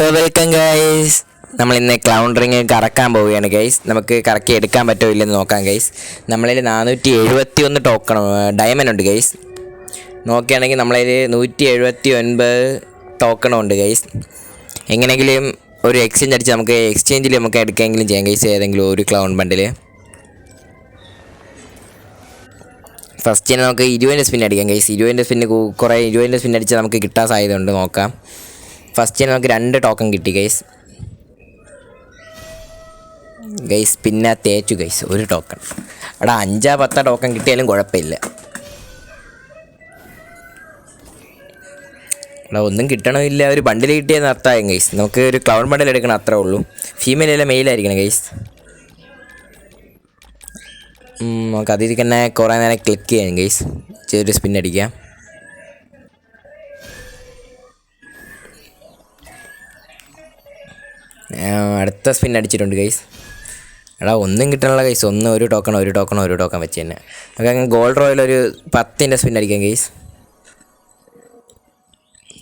So welcome guys. നമ്മൾ ഇന്ന് clown ring കറക്കാൻ പോവുകയാണ് ഗൈസ്. നമുക്ക് കറക്കി എടുക്കാൻ പറ്റുമോ ഇല്ലെന്ന് നോക്കാം ഗൈസ്. നമ്മളിൽ 471 ടോക്കൺ ഡയമണ്ട് ഉണ്ട് ഗൈസ്. നോക്കുകയാണെങ്കിൽ നമ്മളതിൽ 179 ടോക്കണും ഉണ്ട് ഗൈസ്. എങ്ങനെയെങ്കിലും ഒരു എക്സ്ചേഞ്ച് അടിച്ച് നമുക്ക് എക്സ്ചേഞ്ചിൽ നമുക്ക് എടുക്കാമെങ്കിലും ചെയ്യാം ഗൈസ്, ഏതെങ്കിലും ഒരു ക്ലൗൺ ബണ്ടിൽ. ഫസ്റ്റ് തന്നെ നമുക്ക് 20 സ്പിൻ അടിക്കാം ഗൈസ്. 20 സ്പിന്ന് കുറേ 20 സ്പിൻ അടിച്ചാൽ നമുക്ക് കിട്ടാൻ സാധ്യത ഉണ്ട്. നോക്കാം. ഫസ്റ്റ് നമുക്ക് 2 ടോക്കൺ കിട്ടി ഗൈസ്. പിന്നെ തേച്ചു ഗൈസ് 1 ടോക്കൺ. എടാ 5-10 ടോക്കൺ കിട്ടിയാലും കുഴപ്പമില്ല. എടാ ഒന്നും കിട്ടണമില്ല, ഒരു ബണ്ടിൽ കിട്ടിയെന്ന് അർത്ഥമായും ഗൈസ്. നമുക്ക് ഒരു ക്ലൗൺ ബണ്ടിൽ എടുക്കണം, അത്രേ ഉള്ളൂ. ഫീമെയിൽ അല്ല മെയിലായിരിക്കണം ഗൈസ്. നമുക്ക് അതിൽ തന്നെ കുറേ നേരം ക്ലിക്ക് ചെയ്യാം ഗൈസ്. ചെറിയൊരു സ്പിൻ അടിക്കാം. അടുത്ത സ്പിൻ അടിച്ചിട്ടുണ്ട് ഗൈസ്. എടാ ഒന്നും കിട്ടണമല്ല ഗൈസ്. ഒരു ടോക്കൺ വെച്ച് തന്നെ നമുക്ക് അങ്ങനെ ഗോൾഡ് റോയിൽ ഒരു 10ൻ്റെ സ്പിൻ അടിക്കാം ഗൈസ്.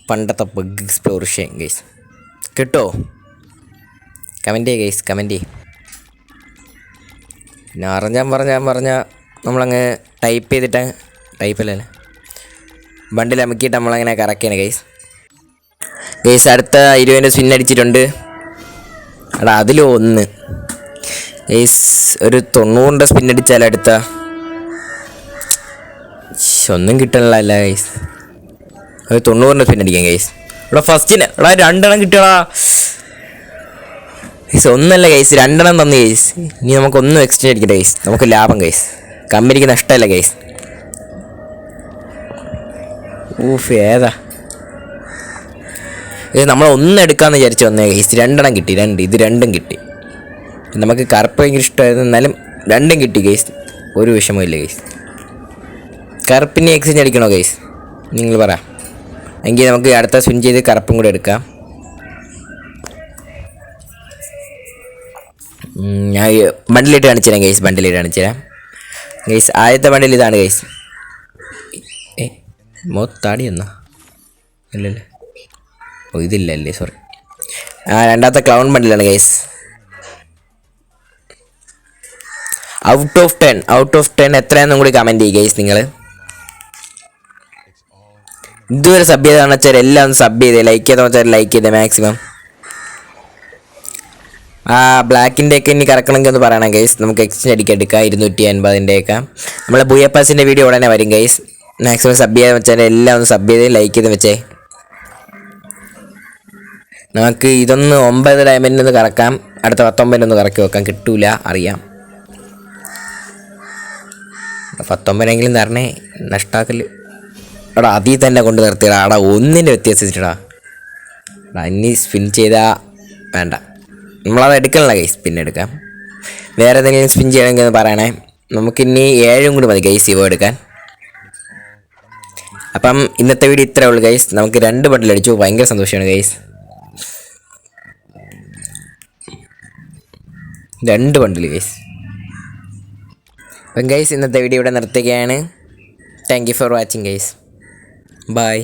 പണ്ടത്തെ ബഗ് എക്സ്പ്ലോറേഷൻ ഗൈസ്. കിട്ടോ? കമൻറ്റ് ചെയ്യ് ഗൈസ്, കമൻറ്റ് ചെയ്യ്. പിന്നെ പറഞ്ഞാൽ നമ്മളങ്ങ് ടൈപ്പ് ചെയ്തിട്ട് ടൈപ്പല്ലേ ബണ്ടിൽ അമുക്കിയിട്ട് നമ്മളങ്ങനെ കറക്റ്റാണ് ഗൈസ്. അടുത്ത 20 സ്പിൻ അടിച്ചിട്ടുണ്ട്. എടാ അതിൽ 1 ഗൈസ്. ഒരു 90 സ്പിൻ അടിച്ചാൽ അടുത്ത ഒന്നും കിട്ടണില്ല ഗൈസ്. ഒരു 90 സ്പിൻ അടിക്കാം ഗൈസ്. ഇവിടെ ഫസ്റ്റിന് എടാ 2 എണ്ണം കിട്ടിയടാ ഗൈസ്. ഒന്നല്ല ഗൈസ്, 2 എണ്ണം തന്നു ഗൈസ്. ഇനി നമുക്കൊന്നും എക്സ്ചേഞ്ച് അടിക്കട്ടെ ഗൈസ്. നമുക്ക് ലാഭം ഗൈസ്, കമ്പനിക്ക് നഷ്ടമല്ല ഗൈസ്. ഏതാ ഇത്? നമ്മൾ 1 എടുക്കാമെന്ന് വിചാരിച്ച് വന്നേ ഗൈസ്. 2 എണ്ണം കിട്ടി. ഇത് 2ഉം കിട്ടി. നമുക്ക് കറുപ്പ് ഭയങ്കര ഇഷ്ടമായിരുന്നു, എന്നാലും 2ഉം കിട്ടി ഗൈസ്. ഒരു വിഷമമില്ല ഗൈസ്. കറുപ്പിന് എക്സ്ചേഞ്ച് അടിക്കണോ ഗൈസ്? നിങ്ങൾ പറ. എങ്കിൽ നമുക്ക് അടുത്ത സ്പിൻ ചെയ്ത് കറുപ്പും കൂടെ എടുക്കാം. ഞാൻ ബണ്ടിലിട്ട് കാണിച്ചു തരാം ഗൈസ്. ആദ്യത്തെ ബണ്ടിൽ ഇതാണ് ഗൈസ്. താടി എന്നാ ഇല്ലല്ലേ? ഇതില്ലല്ലേ, സോറി. രണ്ടാമത്തെ ക്ലൗൺ ബണ്ടിലാണ് ഗൈസ്. ഔട്ട് ഓഫ് 10 എത്രയാണെന്നും കൂടി കമൻറ്റ് ചെയ്യും ഗൈസ്. നിങ്ങൾ ഇതുവരെ സബ് ചെയ്താണെന്ന് വെച്ചാൽ എല്ലാം ഒന്ന് സബ് ചെയ്തേ. ലൈക്ക് ചെയ്തെന്ന് വെച്ചാൽ ലൈക്ക് ചെയ്തേ മാക്സിമം. ബ്ലാക്കിൻ്റെയൊക്കെ ഇനി കറക്കണമെങ്കിൽ ഒന്ന് പറയണം ഗൈസ്. നമുക്ക് എക്സ്ചേഞ്ച് എടുക്കാം 280-ൻ്റെയൊക്കെ. നമ്മളെ ബുയപ്പാസിൻ്റെ വീഡിയോ ഉടനെ വരും ഗൈസ്. മാക്സിമം സബ് ചെയ്യാന്ന് വെച്ചാൽ എല്ലാം ഒന്ന് സബ് ചെയ്ത് ലൈക്ക് ചെയ്ത് വെച്ചേ. നമുക്ക് ഇതൊന്ന് 9 ഡയമണ്ടിനൊന്ന് കറക്കാം. അടുത്ത 19 കറക്കി വെക്കാം. കിട്ടൂല അറിയാം. 19 തരണേ, നഷ്ടാക്കല്. എടാ അതിൽ തന്നെ കൊണ്ട് നിർത്തിയടാ. എടാ 1ൻ്റെ വ്യത്യാസിച്ചിട്ടാ. ഇനി സ്പിൻ ചെയ്താൽ വേണ്ട, നമ്മളത് എടുക്കണല്ലോ ഗൈസ്. പിന്നെ എടുക്കാം. വേറെ എന്തെങ്കിലും സ്പിൻ ചെയ്യണമെങ്കിൽ ഒന്ന് പറയണേ. നമുക്കിനി 7 കൂടി മതി ഗൈസ് ഇവ എടുക്കാൻ. അപ്പം ഇന്നത്തെ വീഡിയോ ഇത്രേ ഉള്ളൂ ഗൈസ്. നമുക്ക് 2 ബണ്ടിൽ അടിച്ചു. ഭയങ്കര സന്തോഷമാണ് ഗൈസ്. 2 bundle guys. അപ്പം ഗൈസ് ഇന്നത്തെ വീഡിയോ ഇവിടെ നിർത്തുകയാണ്. Thank you for watching guys. By.